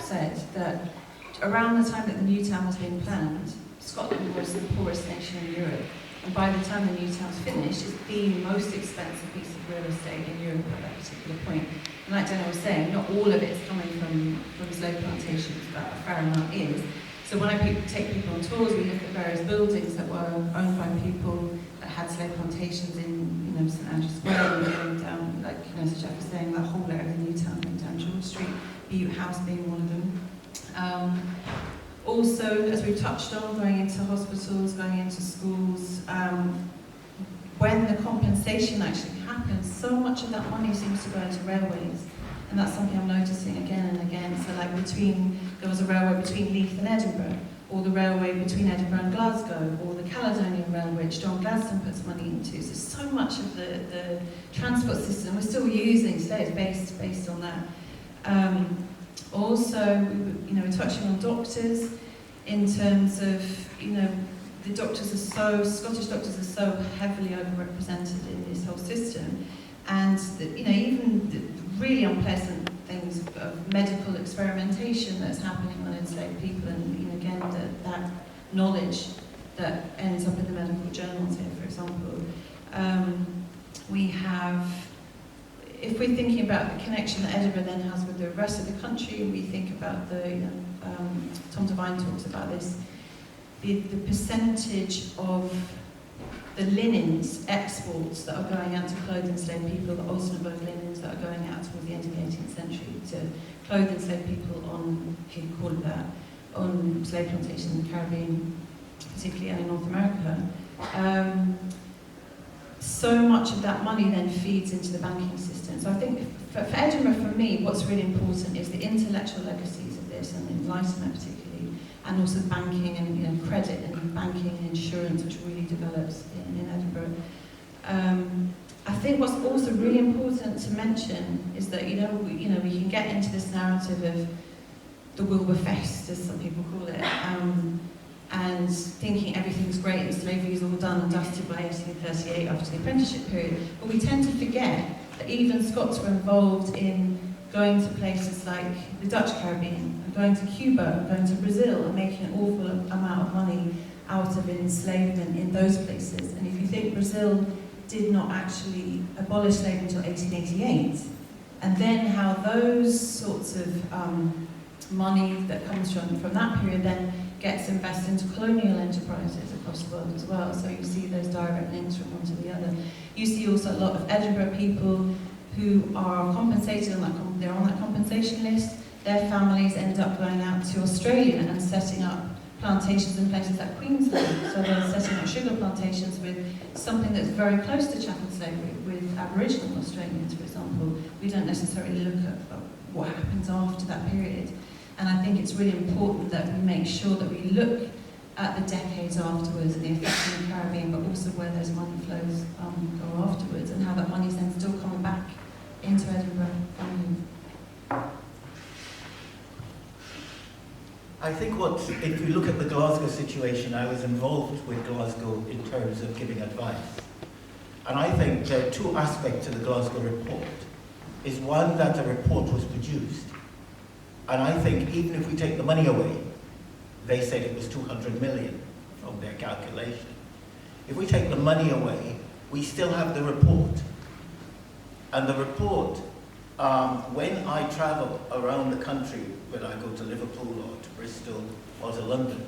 said that around the time that the new town was being planned, Scotland was the poorest nation in Europe. And by the time the new town's finished, it's the most expensive piece of real estate in Europe at that particular point. And like Dana was saying, not all of it's coming from slave plantations, but a fair amount is. So when I take people on tours, we look at various buildings that were owned by people that had slave plantations in, St Andrews Square, and going down, like, as Jeff was saying, that whole area of the new town, going down George Street, Bute House being one of them. Also, as we've touched on, going into hospitals, going into schools, when the compensation actually happens, so much of that money seems to go into railways. And that's something I'm noticing again and again. So like there was a railway between Leith and Edinburgh, or the railway between Edinburgh and Glasgow, or the Caledonian Railway, which John Gladstone puts money into. So much of the transport system we're still using today is based on that. Also, we're touching on doctors in terms of, the doctors Scottish doctors are so heavily overrepresented in this whole system. And, even the really unpleasant things of medical experimentation that's happening on enslaved people, and, again, that knowledge that ends up in the medical journals here, for example. We have, if we're thinking about the connection that Edinburgh then has with the rest of the country, and we think about Tom Devine talks about this, the percentage of the linens exports that are going out to clothe enslaved people, the Osnaburg linens that are going out towards the end of the 18th century to clothe enslaved people on, if you can call it that, on slave plantations in the Caribbean, particularly and in North America. So much of that money then feeds into the banking system. So I think for Edinburgh, for me, what's really important is the intellectual legacies of this, and the Enlightenment particularly, and also banking and credit and banking and insurance, which really develops in Edinburgh. I think what's also really important to mention is that we can get into this narrative of the Wilberfest, as some people call it, and thinking everything's great and slavery is all done and dusted by 1838 after the apprenticeship period. But we tend to forget that even Scots were involved in going to places like the Dutch Caribbean, and going to Cuba, and going to Brazil, and making an awful amount of money out of enslavement in those places. And if you think Brazil did not actually abolish slavery until 1888, and then how those sorts of money that comes from that period then gets invested into colonial enterprises across the world as well. So you see those direct links from one to the other. You see also a lot of Edinburgh people who are compensated they're on that compensation list. Their families end up going out to Australia and setting up plantations in places like Queensland. So they're setting up sugar plantations with something that's very close to chattel slavery, with Aboriginal Australians, for example. We don't necessarily look at what happens after that period. And I think it's really important that we make sure that we look at the decades afterwards and the effects in the Caribbean, but also where those money flows go afterwards, and how that money's then still coming back into Edinburgh. I think if you look at the Glasgow situation, I was involved with Glasgow in terms of giving advice. And I think there are two aspects to the Glasgow report. Is one, that a report was produced. And I think even if we take the money away, they said it was 200 million from their calculation. If we take the money away, we still have the report. And the report, when I travel around the country, when I go to Liverpool or to Bristol or to London,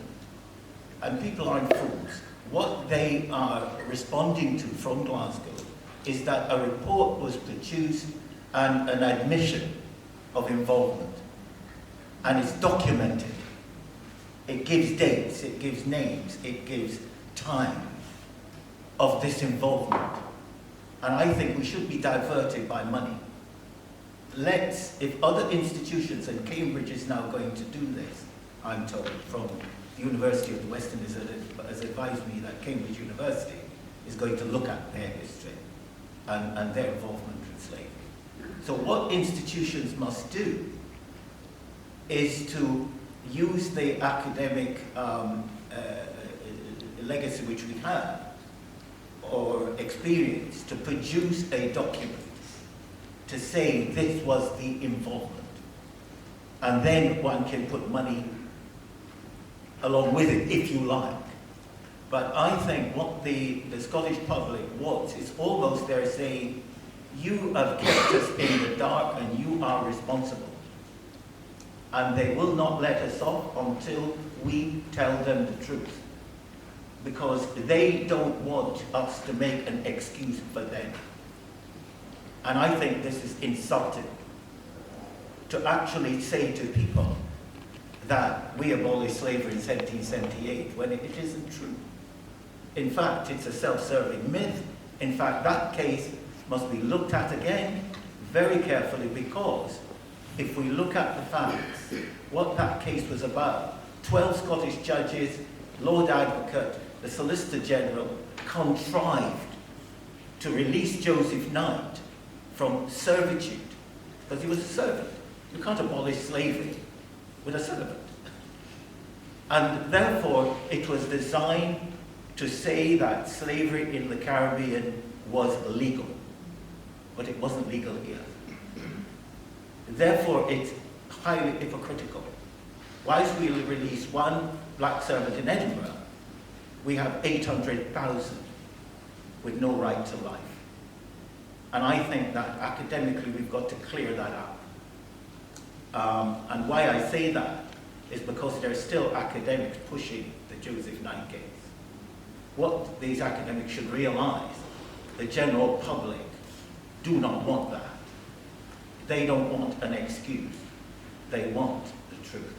and people aren't fools, what they are responding to from Glasgow is that a report was produced and an admission of involvement. And it's documented. It gives dates, it gives names, it gives time of this involvement. And I think we should be diverted by money. If other institutions, and Cambridge is now going to do this, I'm told, from the University of the West Indies has advised me that Cambridge University is going to look at their history and their involvement in slavery. So what institutions must do is to use the academic legacy which we have, or experience, to produce a document to say this was the involvement. and then one can put money along with it, if you like. But I think what the Scottish public wants is almost they're saying, you have kept us in the dark and you are responsible. And they will not let us off until we tell them the truth. Because they don't want us to make an excuse for them. And I think this is insulting, to actually say to people that we abolished slavery in 1778 when it isn't true. In fact, it's a self-serving myth. In fact, that case must be looked at again very carefully, because if we look at the facts, what that case was about, 12 Scottish judges, Lord Advocate, the Solicitor General, contrived to release Joseph Knight from servitude, because he was a servant. You can't abolish slavery with a servant. And therefore, it was designed to say that slavery in the Caribbean was legal, but it wasn't legal here. Therefore, it's highly hypocritical. Whilst we release one black servant in Edinburgh, we have 800,000 with no right to life. And I think that academically we've got to clear that up. And why I say that is because there are still academics pushing the Joseph Knight case. What these academics should realize, the general public do not want that. They don't want an excuse. They want the truth.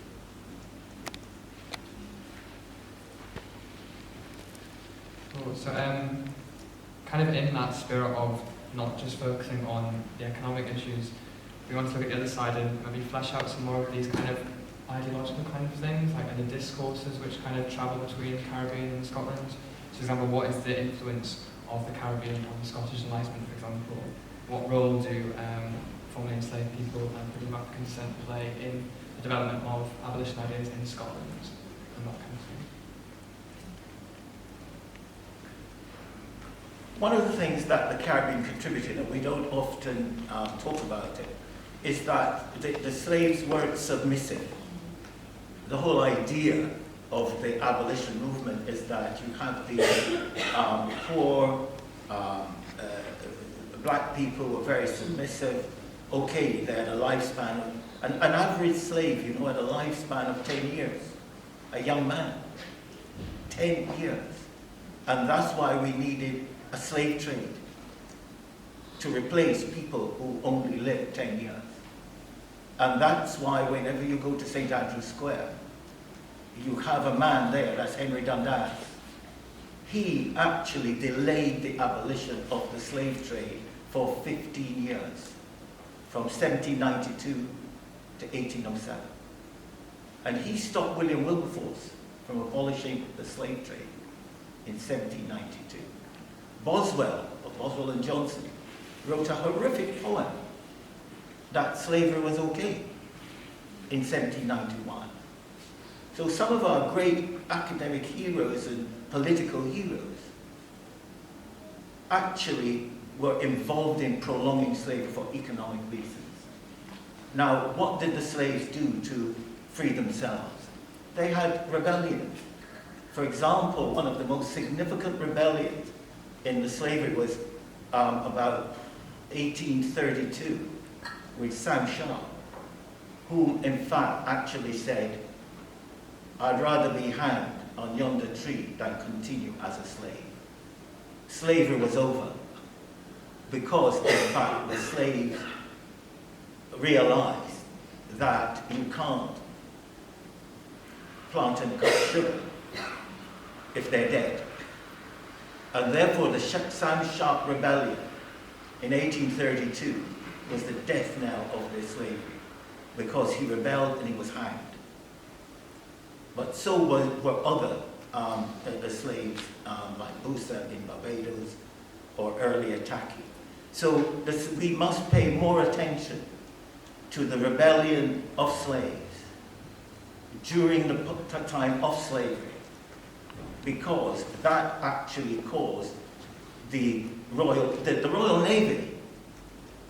Cool. So, kind of in that spirit of not just focusing on the economic issues, we want to look at the other side and maybe flesh out some more of these kind of ideological kind of things, like the discourses which kind of travel between the Caribbean and Scotland. So, for example, what is the influence of the Caribbean on the Scottish Enlightenment, for example? What role do formerly enslaved people and freedom of African descent play in the development of abolition ideas in Scotland and that kind of thing? One of the things that the Caribbean contributed, and we don't often talk about it, is that the slaves weren't submissive. The whole idea of the abolition movement is that you have these poor black people who were very submissive. Okay, they had a lifespan of, an average slave, you know, had a lifespan of 10 years. A young man, 10 years. And that's why we needed a slave trade to replace people who only lived 10 years. And that's why whenever you go to St. Andrew's Square, you have a man there, that's Henry Dundas. He actually delayed the abolition of the slave trade for 15 years, from 1792 to 1807. And he stopped William Wilberforce from abolishing the slave trade in 1792. Boswell, of Boswell and Johnson, wrote a horrific poem that slavery was okay in 1791. So some of our great academic heroes and political heroes actually were involved in prolonging slavery for economic reasons. Now, what did the slaves do to free themselves? They had rebellions. For example, one of the most significant rebellions in the slavery was about 1832 with Sam Sharp, who in fact actually said, "I'd rather be hanged on yonder tree than continue as a slave." Slavery was over because in fact the slaves realized that you can't plant and cut sugar if they're dead. And therefore the Sam Sharp Rebellion in 1832 was the death knell of their slavery, because he rebelled and he was hanged. But so were other the slaves like Busa in Barbados or earlier Taki. So we must pay more attention to the rebellion of slaves during the time of slavery, because that actually caused the Royal Navy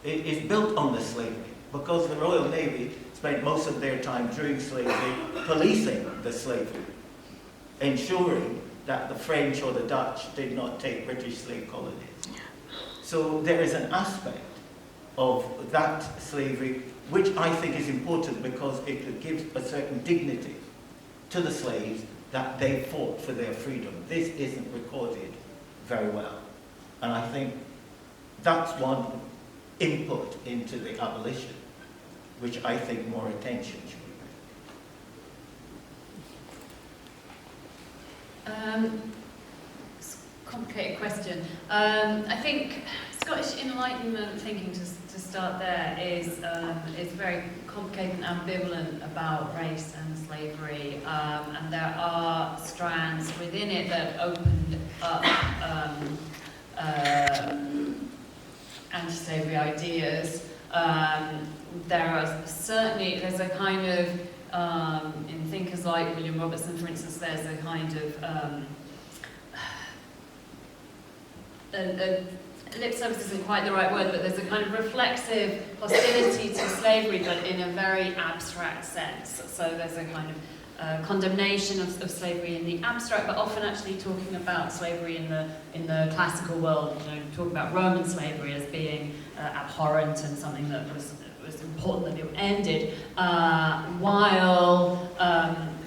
is built on the slavery, because the Royal Navy spent most of their time during slavery policing the slavery, ensuring that the French or the Dutch did not take British slave colonies. So there is an aspect of that slavery which I think is important because it gives a certain dignity to the slaves that they fought for their freedom. This isn't recorded very well. And I think that's one input into the abolition, which I think more attention should be paid. It's a complicated question. I think Scottish Enlightenment thinking, to start there, is very complicated and ambivalent about race and slavery, and there are strands within it that opened up anti-slavery ideas. There's a kind of, in thinkers like William Robertson, for instance, there's a kind of, lip service isn't quite the right word, but there's a kind of reflexive hostility to slavery, but in a very abstract sense. So there's a kind of condemnation of slavery in the abstract, but often actually talking about slavery in the classical world. Talking about Roman slavery as being abhorrent and something that was important that it ended, while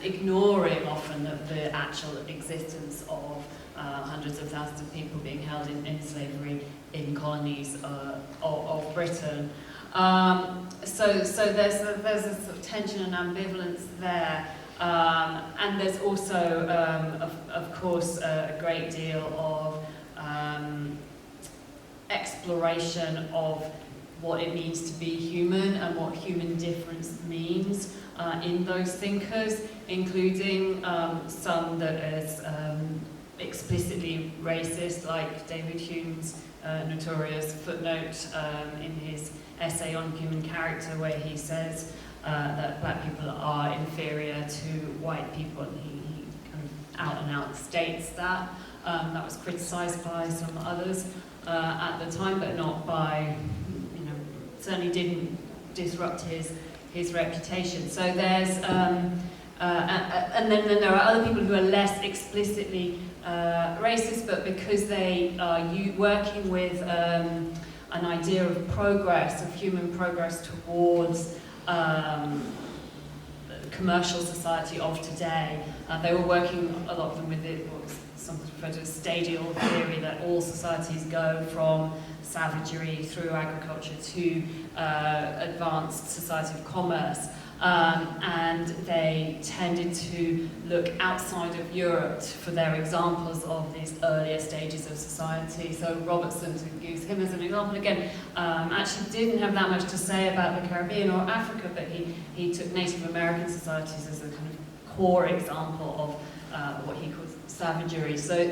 ignoring often the actual existence of hundreds of thousands of people being held in slavery in colonies of Britain. So there's a sort of tension and ambivalence there. And there's also, of course, a great deal of exploration of what it means to be human and what human difference means in those thinkers, including some that is explicitly racist, like David Hume's notorious footnote in his essay on human character, where he says that black people are inferior to white people, and he kind of out and out states that. That was criticised by some others at the time, but not by, certainly didn't disrupt his reputation. So there's, and then there are other people who are less explicitly racist, but because they are working with an idea of progress, of human progress towards commercial society of today. They were working, a lot of them, with what sometimes referred to as stadial theory, that all societies go from savagery through agriculture to advanced society of commerce. And they tended to look outside of Europe for their examples of these earlier stages of society. So Robertson, to use him as an example again, actually didn't have that much to say about the Caribbean or Africa, but he took Native American societies as a kind of core example of what he called savagery. So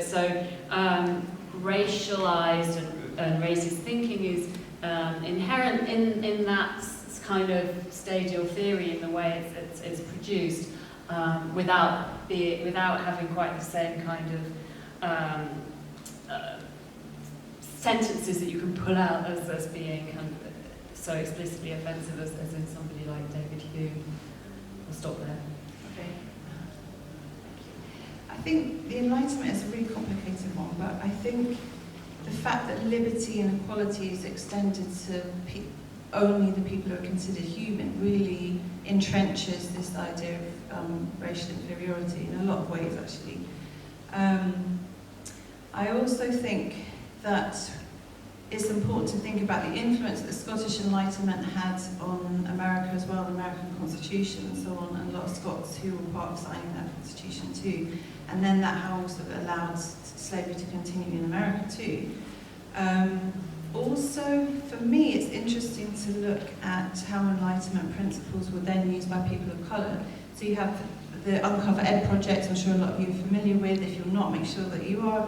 racialized and racist thinking is inherent in that kind of stadial theory in the way it's produced, without having quite the same kind of sentences that you can pull out as being kind of so explicitly offensive as in somebody like David Hume. I'll stop there. Okay. I think the Enlightenment is a really complicated one, but I think the fact that liberty and equality is extended to only the people who are considered human really entrenches this idea of racial inferiority in a lot of ways, actually. I also think that it's important to think about the influence that the Scottish Enlightenment had on America as well, the American Constitution and so on, and a lot of Scots who were part of signing that Constitution too. And then that how sort of allowed slavery to continue in America too. Also, for me, it's interesting to look at how Enlightenment principles were then used by people of colour. So you have the Uncover Ed project, I'm sure a lot of you are familiar with. If you're not, make sure that you are,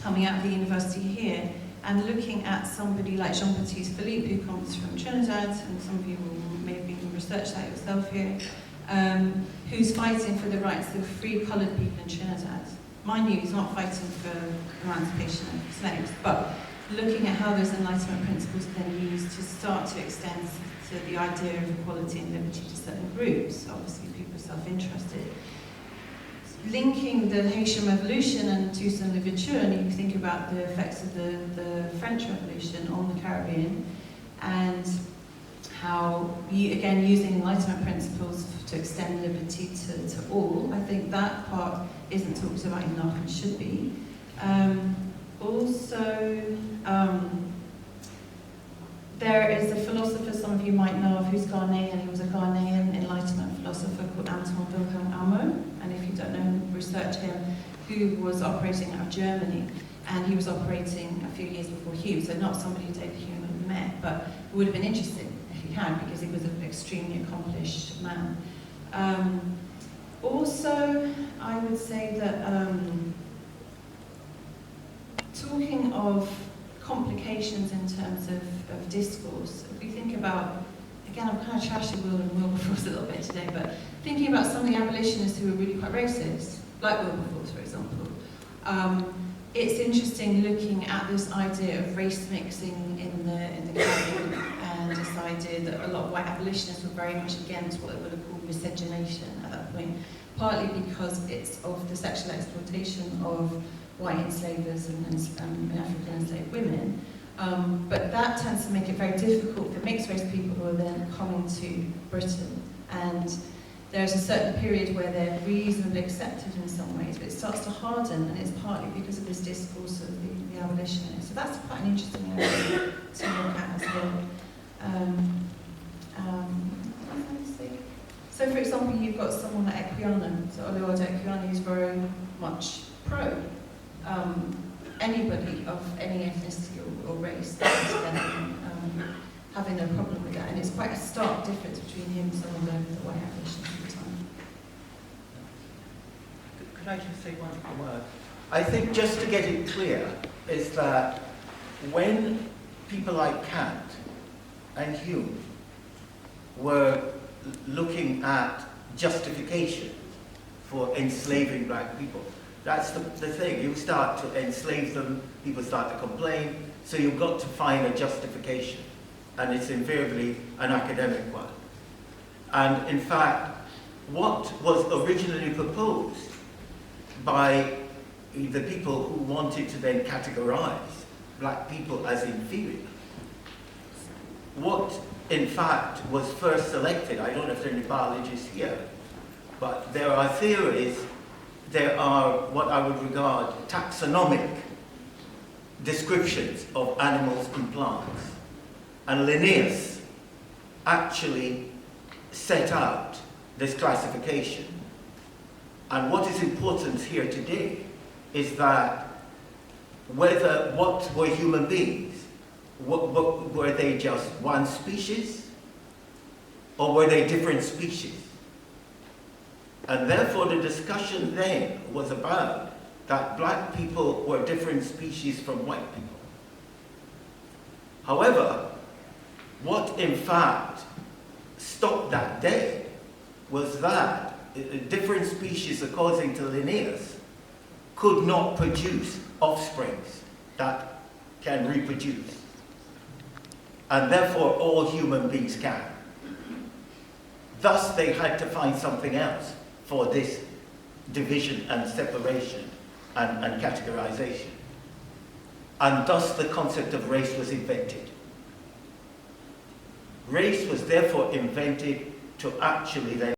coming out of the university here, and looking at somebody like Jean-Baptiste Philippe, who comes from Trinidad, and some of you may have been research that yourself here, who's fighting for the rights of free coloured people in Trinidad. Mind you, he's not fighting for emancipation of slaves, but looking at how those Enlightenment principles are then used to start to extend to the idea of equality and liberty to certain groups. Obviously, people are self-interested. Linking the Haitian Revolution and Toussaint Louverture, and you think about the effects of the French Revolution on the Caribbean, and how, again, using Enlightenment principles to extend liberty to all. I think that part isn't talked about enough and should be. There is a philosopher some of you might know of who's Ghanaian. He was a Ghanaian Enlightenment philosopher called Antoine Wilhelm Amo, and if you don't know him, research him, who was operating out of Germany, and he was operating a few years before Hume, so not somebody David Hume met, but it would have been interesting if he had, because he was an extremely accomplished man. Also, I would say that talking of complications in terms of discourse, if we think about, again, I'm kind of trashing Wilberforce a little bit today, but thinking about some of the abolitionists who were really quite racist, like Wilberforce, for example, it's interesting looking at this idea of race mixing in the Caribbean, and this idea that a lot of white abolitionists were very much against what they would have called miscegenation at that point, partly because it's of the sexual exploitation of white enslavers and African enslaved women. But that tends to make it very difficult for mixed race people who are then coming to Britain. And there's a certain period where they're reasonably accepted in some ways, but it starts to harden, and it's partly because of this discourse of the abolitionists. So that's quite an interesting area to look at as well. So for example, you've got someone like Equiano, so Oluwade Equiano, who's very much pro anybody of any ethnicity or race having no problem with that, and it's quite a stark difference between him and some of the white abolitionists at the time. Could I just say one word? I think just to get it clear is that when people like Kant and Hume were looking at justification for enslaving black people, that's the thing. You start to enslave them, people start to complain, so you've got to find a justification. And it's invariably an academic one. And in fact, what was originally proposed by the people who wanted to then categorize black people as inferior, what in fact was first selected, I don't know if there are any biologists here, but there are theories. There are what I would regard taxonomic descriptions of animals and plants. And Linnaeus actually set out this classification. And what is important here today is that what were human beings? Were they just one species? Or were they different species? And therefore the discussion then was about that black people were different species from white people. However, what in fact stopped that day was that different species, according to Linnaeus, could not produce offsprings that can reproduce. And therefore all human beings can. Thus they had to find something else for this division and separation and categorization. And thus the concept of race was invented. Race was therefore invented to actually then